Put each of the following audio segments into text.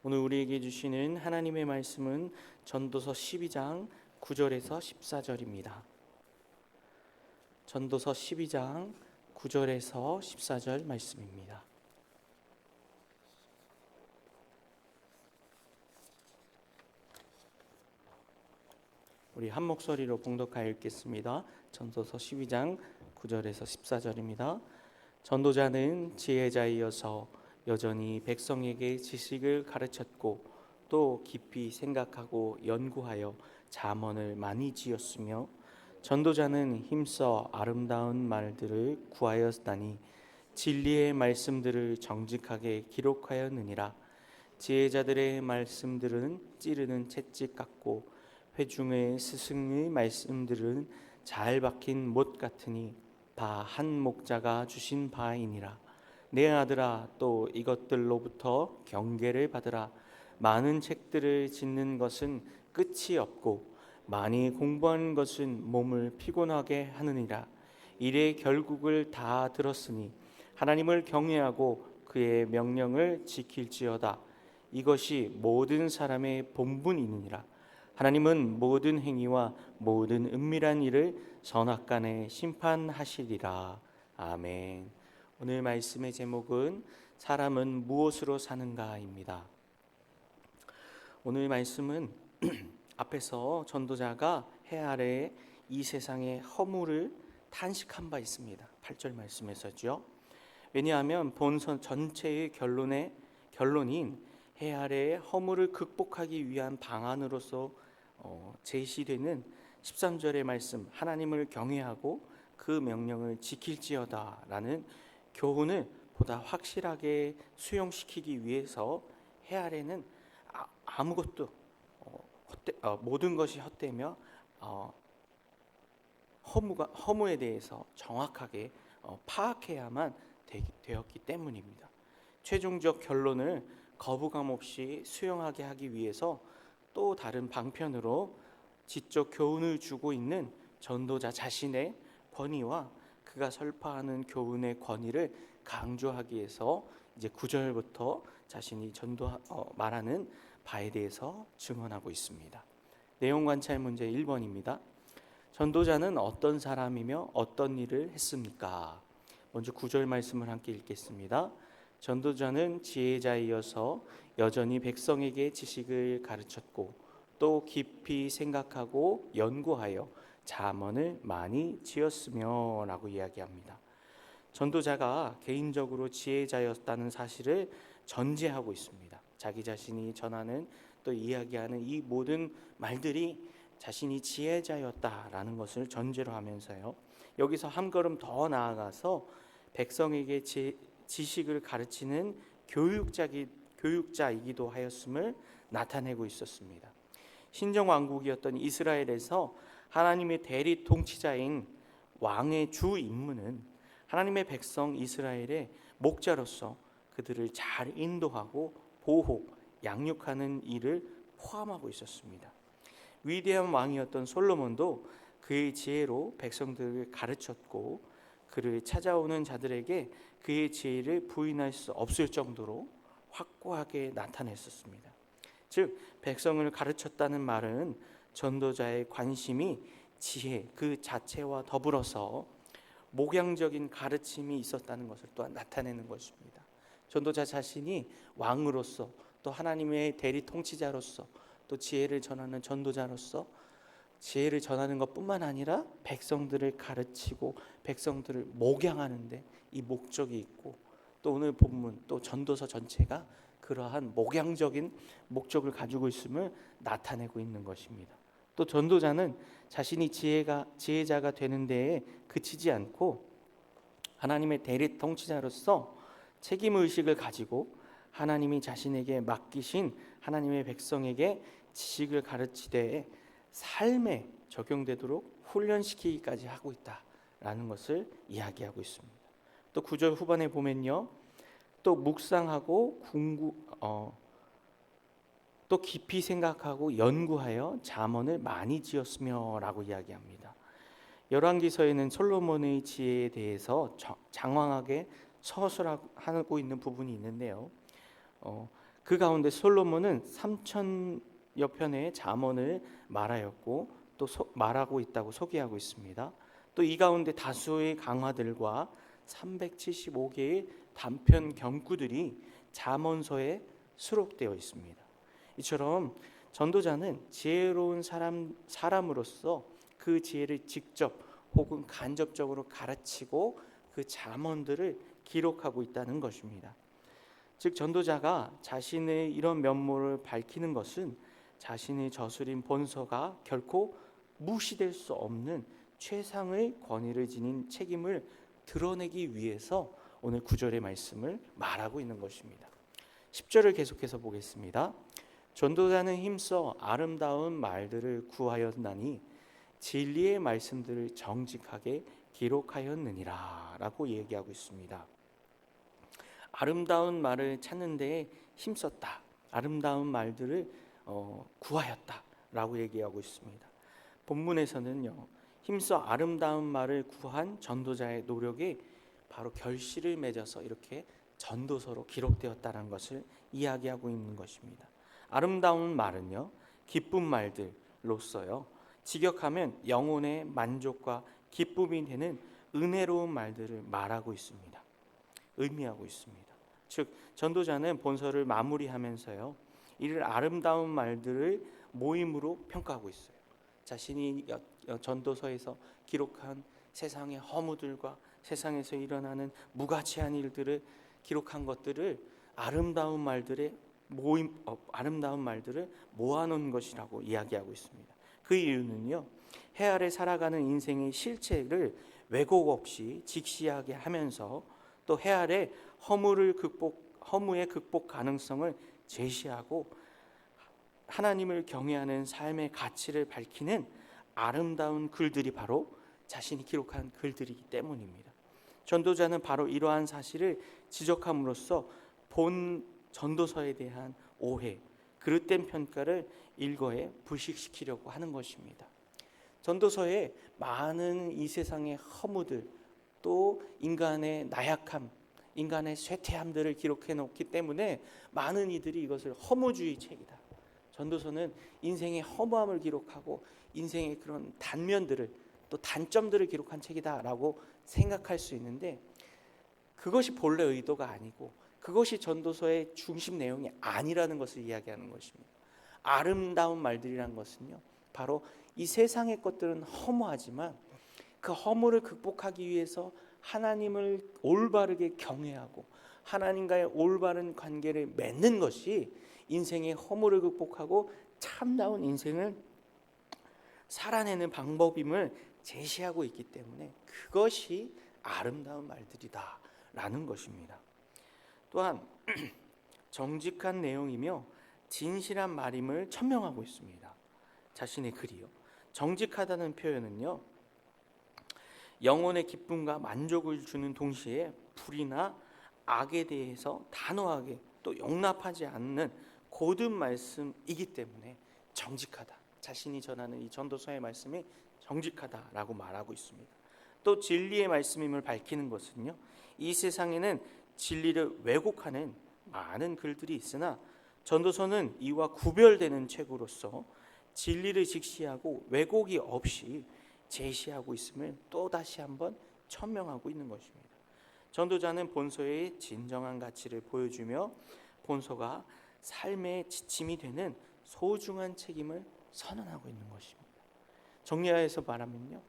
오늘 우리에게 주시는 하나님의 말씀은 전도서 12장 9절에서 14절입니다. 전도서 12장 9절에서 14절 말씀입니다. 우리 한 목소리로 봉독하여 읽겠습니다. 전도서 12장 9절에서 14절입니다. 전도자는 지혜자이어서 여전히 백성에게 지식을 가르쳤고 또 깊이 생각하고 연구하여 잠언을 많이 지었으며 전도자는 힘써 아름다운 말들을 구하였다니 진리의 말씀들을 정직하게 기록하였느니라. 지혜자들의 말씀들은 찌르는 채찍 같고 회중의 스승의 말씀들은 잘 박힌 못 같으니 다 한 목자가 주신 바이니라. 내 아들아, 또 이것들로부터 경계를 받으라. 많은 책들을 짓는 것은 끝이 없고 많이 공부하는 것은 몸을 피곤하게 하느니라. 일의 결국을 다 들었으니 하나님을 경외하고 그의 명령을 지킬지어다. 이것이 모든 사람의 본분이니라. 하나님은 모든 행위와 모든 은밀한 일을 선악간에 심판하시리라. 아멘. 오늘 말씀의 제목은 사람은 무엇으로 사는가입니다. 오늘 말씀은 앞에서 전도자가 해 아래에 이 세상의 허물을 탄식한 바 있습니다. 8절 말씀에서죠. 왜냐하면 본선 전체의 결론인 해 아래의 허물을 극복하기 위한 방안으로서 제시되는 13절의 말씀, 하나님을 경외하고 그 명령을 지킬지어다 라는 교훈을 보다 확실하게 수용시키기 위해서 해 아래는 아무것도 모든 것이 헛되며 허무에 대해서 정확하게 파악해야만 되었기 때문입니다. 최종적 결론을 거부감 없이 수용하게 하기 위해서 또 다른 방편으로 지적 교훈을 주고 있는 전도자 자신의 권위와 그가 설파하는 교훈의 권위를 강조하기 위해서 이제 9절부터 자신이 말하는 바에 대해서 증언하고 있습니다. 내용 관찰 문제 1번입니다. 전도자는 어떤 사람이며 어떤 일을 했습니까? 먼저 9절 말씀을 함께 읽겠습니다. 전도자는 지혜자이어서 여전히 백성에게 지식을 가르쳤고 또 깊이 생각하고 연구하여 잠언을 많이 지었으며 라고 이야기합니다. 전도자가 개인적으로 지혜자였다는 사실을 전제하고 있습니다. 자기 자신이 전하는 또 이야기하는 이 모든 말들이 자신이 지혜자였다라는 것을 전제로 하면서요. 여기서 한 걸음 더 나아가서 백성에게 지식을 가르치는 교육자이기도 하였음을 나타내고 있었습니다. 신정왕국이었던 이스라엘에서 하나님의 대리 통치자인 왕의 주 임무는 하나님의 백성 이스라엘의 목자로서 그들을 잘 인도하고 보호, 양육하는 일을 포함하고 있었습니다. 위대한 왕이었던 솔로몬도 그의 지혜로 백성들을 가르쳤고 그를 찾아오는 자들에게 그의 지혜를 부인할 수 없을 정도로 확고하게 나타냈었습니다. 즉 백성을 가르쳤다는 말은 전도자의 관심이 지혜 그 자체와 더불어서 목양적인 가르침이 있었다는 것을 또한 나타내는 것입니다. 전도자 자신이 왕으로서 또 하나님의 대리 통치자로서 또 지혜를 전하는 전도자로서 지혜를 전하는 것뿐만 아니라 백성들을 가르치고 백성들을 목양하는데 이 목적이 있고 또 오늘 본문 또 전도서 전체가 그러한 목양적인 목적을 가지고 있음을 나타내고 있는 것입니다. 또 전도자는 자신이 지혜자가 되는 데에 그치지 않고 하나님의 대리 통치자로서 책임의식을 가지고 하나님이 자신에게 맡기신 하나님의 백성에게 지식을 가르치되 삶에 적용되도록 훈련시키기까지 하고 있다라는 것을 이야기하고 있습니다. 또 9절 후반에 보면요. 또 묵상하고 또 깊이 생각하고 연구하여 잠언을 많이 지었으며 라고 이야기합니다. 열왕기서에는 솔로몬의 지혜에 대해서 장황하게 서술하고 있는 부분이 있는데요. 그 가운데 솔로몬은 3천여 편의 잠언을 말하였고 또 말하고 있다고 소개하고 있습니다. 또 이 가운데 다수의 강화들과 375개의 단편 경구들이 잠언서에 수록되어 있습니다. 이처럼 전도자는 지혜로운 사람으로서 그 지혜를 직접 혹은 간접적으로 가르치고 그 잠언들을 기록하고 있다는 것입니다. 즉 전도자가 자신의 이런 면모를 밝히는 것은 자신의 저술인 본서가 결코 무시될 수 없는 최상의 권위를 지닌 책임을 드러내기 위해서 오늘 9절의 말씀을 말하고 있는 것입니다. 10절을 계속해서 보겠습니다. 전도자는 힘써 아름다운 말들을 구하였나니 진리의 말씀들을 정직하게 기록하였느니라 라고 얘기하고 있습니다. 아름다운 말을 찾는 데에 힘썼다, 아름다운 말들을 구하였다 라고 얘기하고 있습니다. 본문에서는요, 힘써 아름다운 말을 구한 전도자의 노력이 바로 결실을 맺어서 이렇게 전도서로 기록되었다는 것을 이야기하고 있는 것입니다. 아름다운 말은요, 기쁜 말들로서요, 직역하면 영혼의 만족과 기쁨이 되는 은혜로운 말들을 말하고 있습니다. 의미하고 있습니다. 즉 전도자는 본서를 마무리하면서요, 이를 아름다운 말들을 모임으로 평가하고 있어요. 자신이 전도서에서 기록한 세상의 허무들과 세상에서 일어나는 무가치한 일들을 기록한 것들을 아름다운 말들을 모아놓은 것이라고 이야기하고 있습니다. 그 이유는요, 해 아래 살아가는 인생의 실체를 왜곡 없이 직시하게 하면서 또 해 아래 허무의 극복 가능성을 제시하고 하나님을 경외하는 삶의 가치를 밝히는 아름다운 글들이 바로 자신이 기록한 글들이기 때문입니다. 전도자는 바로 이러한 사실을 지적함으로써 본 전도서에 대한 오해, 그릇된 평가를 일거에 불식시키려고 하는 것입니다. 전도서에 많은 이 세상의 허무들, 또 인간의 나약함, 인간의 쇠퇴함들을 기록해 놓기 때문에 많은 이들이 이것을 허무주의 책이다, 전도서는 인생의 허무함을 기록하고 인생의 그런 단면들을, 또 단점들을 기록한 책이다라고 생각할 수 있는데, 그것이 본래 의도가 아니고 그것이 전도서의 중심 내용이 아니라는 것을 이야기하는 것입니다. 아름다운 말들이란 것은요, 바로 이 세상의 것들은 허무하지만 그 허무를 극복하기 위해서 하나님을 올바르게 경외하고 하나님과의 올바른 관계를 맺는 것이 인생의 허무를 극복하고 참다운 인생을 살아내는 방법임을 제시하고 있기 때문에 그것이 아름다운 말들이다라는 것입니다. 또한 정직한 내용이며 진실한 말임을 천명하고 있습니다. 자신의 글이요, 정직하다는 표현은요, 영혼의 기쁨과 만족을 주는 동시에 불이나 악에 대해서 단호하게 또 용납하지 않는 고든 말씀이기 때문에 정직하다, 자신이 전하는 이 전도서의 말씀이 정직하다라고 말하고 있습니다. 또 진리의 말씀임을 밝히는 것은요, 이 세상에는 진리를 왜곡하는 많은 글들이 있으나 전도서는 이와 구별되는 책으로서 진리를 직시하고 왜곡이 없이 제시하고 있음을 또다시 한번 천명하고 있는 것입니다. 전도자는 본서의 진정한 가치를 보여주며 본서가 삶의 지침이 되는 소중한 책임을 선언하고 있는 것입니다. 정리하여서 말하면요,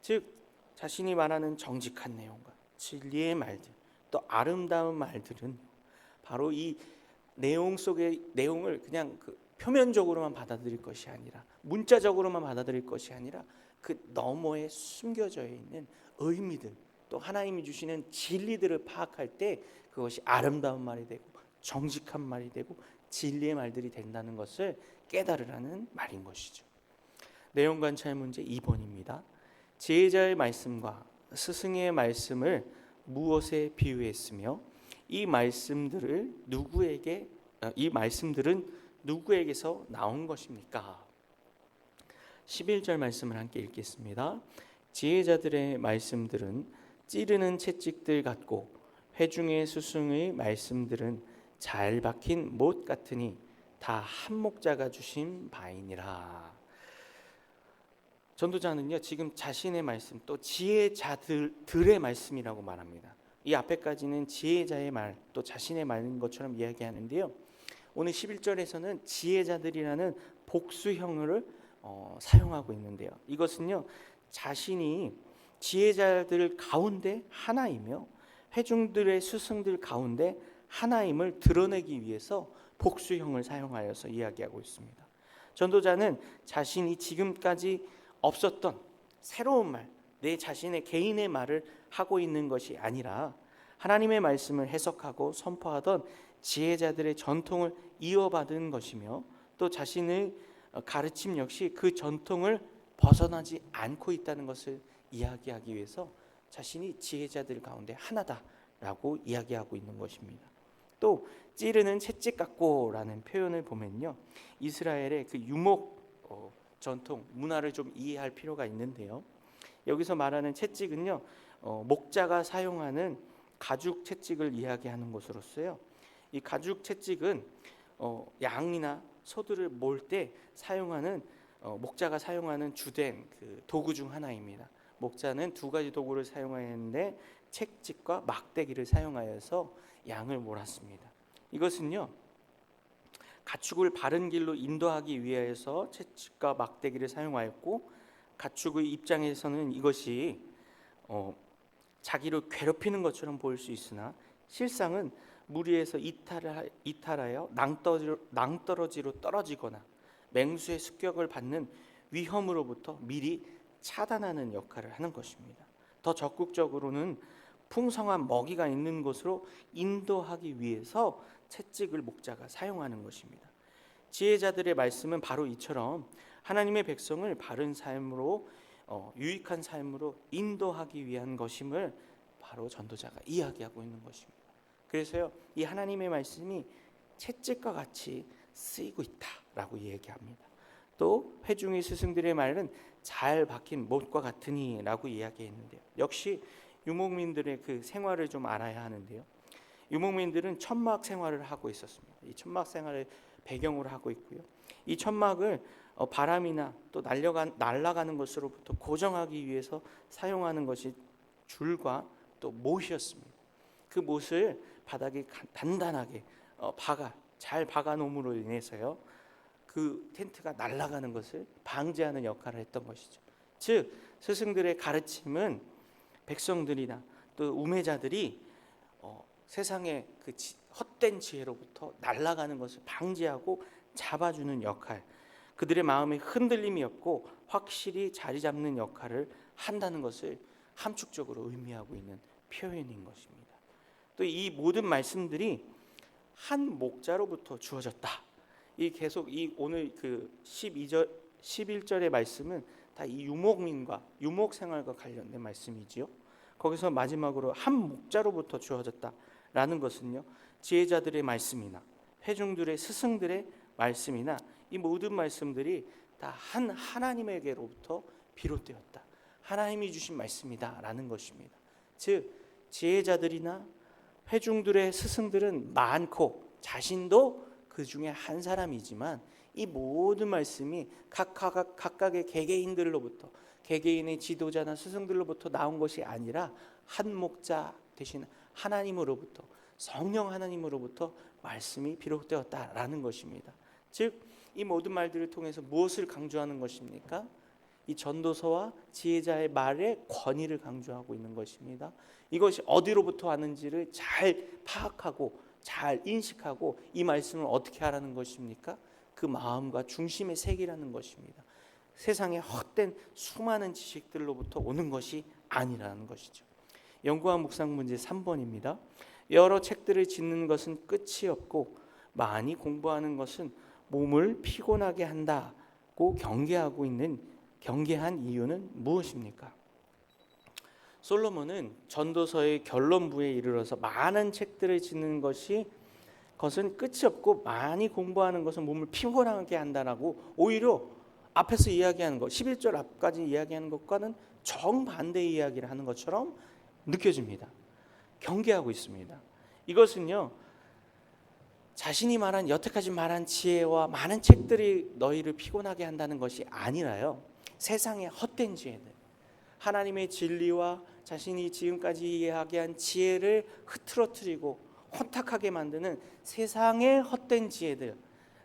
즉 자신이 말하는 정직한 내용과 진리의 말들, 또 아름다운 말들은 바로 이 내용 속의 내용을 그냥 표면적으로만 받아들일 것이 아니라, 문자적으로만 받아들일 것이 아니라 그 너머에 숨겨져 있는 의미들, 또 하나님이 주시는 진리들을 파악할 때 그것이 아름다운 말이 되고 정직한 말이 되고 진리의 말들이 된다는 것을 깨달으라는 말인 것이죠. 내용 관찰 문제 2번입니다. 제자의 말씀과 스승의 말씀을 무엇에 비유했으며 이 말씀들은 누구에게서 나온 것입니까? 11절 말씀을 함께 읽겠습니다. 지혜자들의 말씀들은 찌르는 채찍들 같고 회중의 스승의 말씀들은 잘 박힌 못 같으니 다 한 목자가 주신 바이니라. 전도자는요 지금 자신의 말씀 또 지혜자들의 말씀이라고 말합니다. 이 앞에까지는 지혜자의 말 또 자신의 말인 것처럼 이야기하는데요, 오늘 11절에서는 지혜자들이라는 복수형을 사용하고 있는데요, 이것은요 자신이 지혜자들 가운데 하나이며 회중들의 스승들 가운데 하나임을 드러내기 위해서 복수형을 사용하여서 이야기하고 있습니다. 전도자는 자신이 지금까지 없었던 새로운 말, 내 자신의 개인의 말을 하고 있는 것이 아니라 하나님의 말씀을 해석하고 선포하던 지혜자들의 전통을 이어받은 것이며 또 자신의 가르침 역시 그 전통을 벗어나지 않고 있다는 것을 이야기하기 위해서 자신이 지혜자들 가운데 하나다라고 이야기하고 있는 것입니다. 또 찌르는 채찍 같고라는 표현을 보면요, 이스라엘의 그 유목 전통 문화를 좀 이해할 필요가 있는데요, 여기서 말하는 채찍은요 목자가 사용하는 가죽 채찍을 이야기하는 것으로서요, 이 가죽 채찍은 양이나 소들을 몰 때 사용하는 목자가 사용하는 주된 그 도구 중 하나입니다. 목자는 두 가지 도구를 사용하였는데 채찍과 막대기를 사용하여서 양을 몰았습니다. 이것은요 가축을 바른 길로 인도하기 위해서 채찍과 막대기를 사용하였고, 가축의 입장에서는 이것이 자기를 괴롭히는 것처럼 보일 수 있으나 실상은 무리에서 이탈하여 낭떠러지로 떨어지거나 맹수의 습격을 받는 위험으로부터 미리 차단하는 역할을 하는 것입니다. 더 적극적으로는 풍성한 먹이가 있는 곳으로 인도하기 위해서 채찍을 목자가 사용하는 것입니다. 지혜자들의 말씀은 바로 이처럼 하나님의 백성을 바른 삶으로 유익한 삶으로 인도하기 위한 것임을 바로 전도자가 이야기하고 있는 것입니다. 그래서요 이 하나님의 말씀이 채찍과 같이 쓰이고 있다라고 이야기합니다. 또 회중의 스승들의 말은 잘 박힌 못과 같으니라고 이야기했는데요, 역시 유목민들의 그 생활을 좀 알아야 하는데요, 유목민들은 천막 생활을 하고 있었습니다. 이 천막 생활을 배경으로 하고 있고요, 이 천막을 바람이나 또 날아가는 것으로부터 고정하기 위해서 사용하는 것이 줄과 또 못이었습니다. 그 못을 바닥에 단단하게 잘 박아 놓음으로 인해서요 그 텐트가 날아가는 것을 방지하는 역할을 했던 것이죠. 즉 스승들의 가르침은 백성들이나 또 우매자들이 세상의 그 헛된 지혜로부터 날아가는 것을 방지하고 잡아주는 역할, 그들의 마음에 흔들림이 없고 확실히 자리 잡는 역할을 한다는 것을 함축적으로 의미하고 있는 표현인 것입니다. 또 이 모든 말씀들이 한 목자로부터 주어졌다. 이 계속 이 오늘 그 12절 11절의 말씀은 다 이 유목민과 유목 생활과 관련된 말씀이지요. 거기서 마지막으로 한 목자로부터 주어졌다라는 것은요, 지혜자들의 말씀이나 회중들의 스승들의 말씀이나 이 모든 말씀들이 다 한 하나님에게로부터 비롯되었다. 하나님이 주신 말씀이다라는 것입니다. 즉 지혜자들이나 회중들의 스승들은 많고 자신도 그 중에 한 사람이지만 이 모든 말씀이 각각의 개개인들로부터 개개인의 지도자나 스승들로부터 나온 것이 아니라 한 목자 대신 하나님으로부터 성령 하나님으로부터 말씀이 비롯되었다라는 것입니다. 즉 이 모든 말들을 통해서 무엇을 강조하는 것입니까? 이 전도서와 지혜자의 말의 권위를 강조하고 있는 것입니다. 이것이 어디로부터 왔는지를 잘 파악하고 잘 인식하고 이 말씀을 어떻게 하라는 것입니까? 그 마음과 중심의 색이라는 것입니다. 세상의 헛된 수많은 지식들로부터 오는 것이 아니라는 것이죠. 연구와 묵상 문제 3번입니다. 여러 책들을 짓는 것은 끝이 없고 많이 공부하는 것은 몸을 피곤하게 한다고 경계한 이유는 무엇입니까? 솔로몬은 전도서의 결론부에 이르러서 많은 책들을 짓는 것은 끝이 없고 많이 공부하는 것은 몸을 피곤하게 한다라고 오히려 앞에서 이야기하는 것 11절 앞까지 이야기하는 것과는 정반대의 이야기를 하는 것처럼 느껴집니다. 경계하고 있습니다. 이것은요 자신이 말한 여태까지 말한 지혜와 많은 책들이 너희를 피곤하게 한다는 것이 아니라요, 세상의 헛된 지혜들, 하나님의 진리와 자신이 지금까지 이야기한 지혜를 흐트러뜨리고 혼탁하게 만드는 세상의 헛된 지혜들,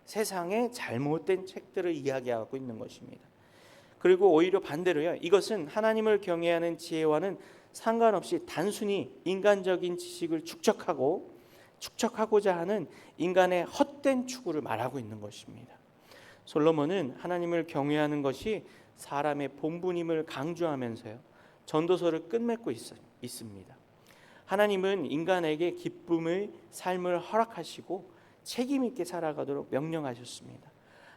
세상의 잘못된 책들을 이야기하고 있는 것입니다. 그리고 오히려 반대로요, 이것은 하나님을 경외하는 지혜와는 상관없이 단순히 인간적인 지식을 축적하고자 하는 인간의 헛된 추구를 말하고 있는 것입니다. 솔로몬은 하나님을 경외하는 것이 사람의 본분임을 강조하면서요, 전도서를 끝맺고 있습니다. 하나님은 인간에게 기쁨의 삶을 허락하시고 책임 있게 살아가도록 명령하셨습니다.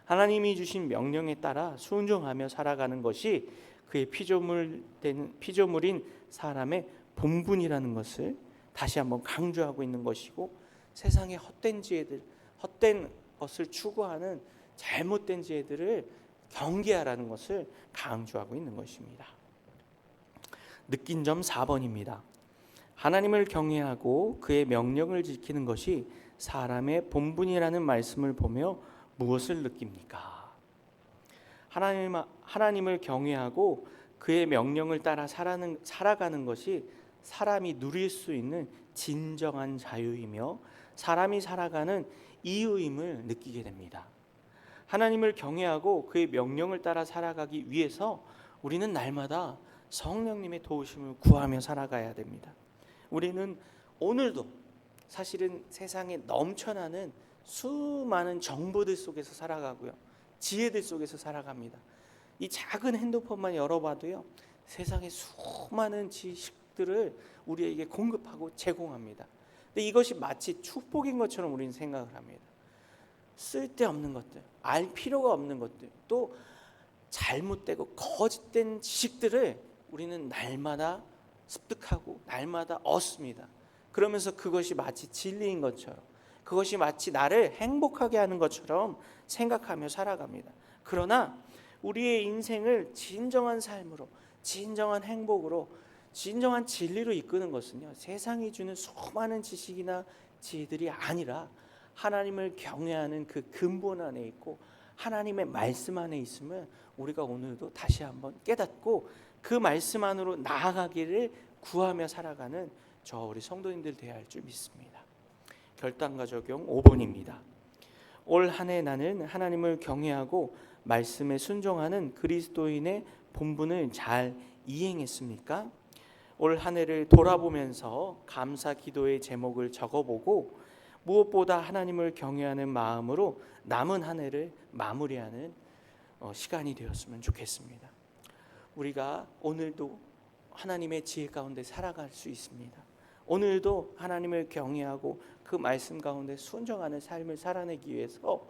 하나님이 주신 명령에 따라 순종하며 살아가는 것이 그의 피조물인 사람의 본분이라는 것을 다시 한번 강조하고 있는 것이고, 세상의 헛된 지혜들, 헛된 것을 추구하는 잘못된 지혜들을 경계하라는 것을 강조하고 있는 것입니다. 느낀 점 4번입니다. 하나님을 경외하고 그의 명령을 지키는 것이 사람의 본분이라는 말씀을 보며 무엇을 느낍니까? 하나님을 경외하고 그의 명령을 따라 살아가는 것이 사람이 누릴 수 있는 진정한 자유이며 사람이 살아가는 이유임을 느끼게 됩니다. 하나님을 경외하고 그의 명령을 따라 살아가기 위해서 우리는 날마다 성령님의 도우심을 구하며 살아가야 됩니다. 우리는 오늘도 사실은 세상에 넘쳐나는 수많은 정보들 속에서 살아가고요, 지혜들 속에서 살아갑니다. 이 작은 핸드폰만 열어봐도요, 세상에 수많은 지식들을 우리에게 공급하고 제공합니다. 근데 이것이 마치 축복인 것처럼 우리는 생각을 합니다. 쓸데없는 것들, 알 필요가 없는 것들, 또 잘못되고 거짓된 지식들을 우리는 날마다 습득하고 날마다 얻습니다. 그러면서 그것이 마치 진리인 것처럼, 그것이 마치 나를 행복하게 하는 것처럼 생각하며 살아갑니다. 그러나 우리의 인생을 진정한 삶으로, 진정한 행복으로, 진정한 진리로 이끄는 것은요, 세상이 주는 수많은 지식이나 지혜들이 아니라 하나님을 경외하는 그 근본 안에 있고 하나님의 말씀 안에 있음을 우리가 오늘도 다시 한번 깨닫고 그 말씀 안으로 나아가기를 구하며 살아가는 저 우리 성도님들 되어야 할 줄 믿습니다. 결단과 적용 5번입니다. 올 한 해 나는 하나님을 경외하고 말씀에 순종하는 그리스도인의 본분을 잘 이행했습니까? 올 한 해를 돌아보면서 감사 기도의 제목을 적어보고 무엇보다 하나님을 경외하는 마음으로 남은 한 해를 마무리하는 시간이 되었으면 좋겠습니다. 우리가 오늘도 하나님의 지혜 가운데 살아갈 수 있습니다. 오늘도 하나님을 경외하고 그 말씀 가운데 순종하는 삶을 살아내기 위해서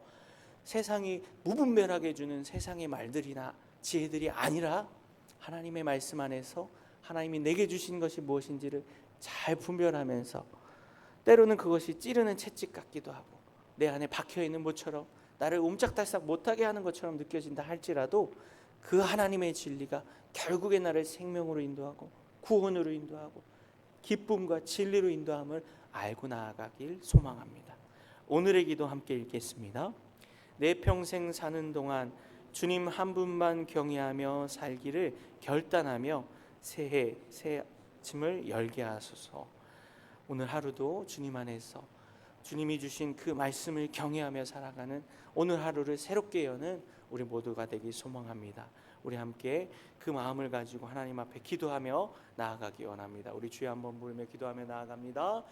세상이 무분별하게 주는 세상의 말들이나 지혜들이 아니라 하나님의 말씀 안에서 하나님이 내게 주신 것이 무엇인지를 잘 분별하면서, 때로는 그것이 찌르는 채찍 같기도 하고 내 안에 박혀있는 모처럼 나를 옴짝달싹 못하게 하는 것처럼 느껴진다 할지라도 그 하나님의 진리가 결국에 나를 생명으로 인도하고 구원으로 인도하고 기쁨과 진리로 인도함을 알고 나아가길 소망합니다. 오늘의 기도 함께 읽겠습니다. 내 평생 사는 동안 주님 한 분만 경외하며 살기를 결단하며 새해 새 아침을 열게 하소서. 오늘 하루도 주님 안에서 주님이 주신 그 말씀을 경외하며 살아가는 오늘 하루를 새롭게 여는 우리 모두가 되길 소망합니다. 우리 함께 그 마음을 가지고 하나님 앞에 기도하며 나아가기 원합니다. 우리 주여 한번 부르며 기도하며 나아갑니다.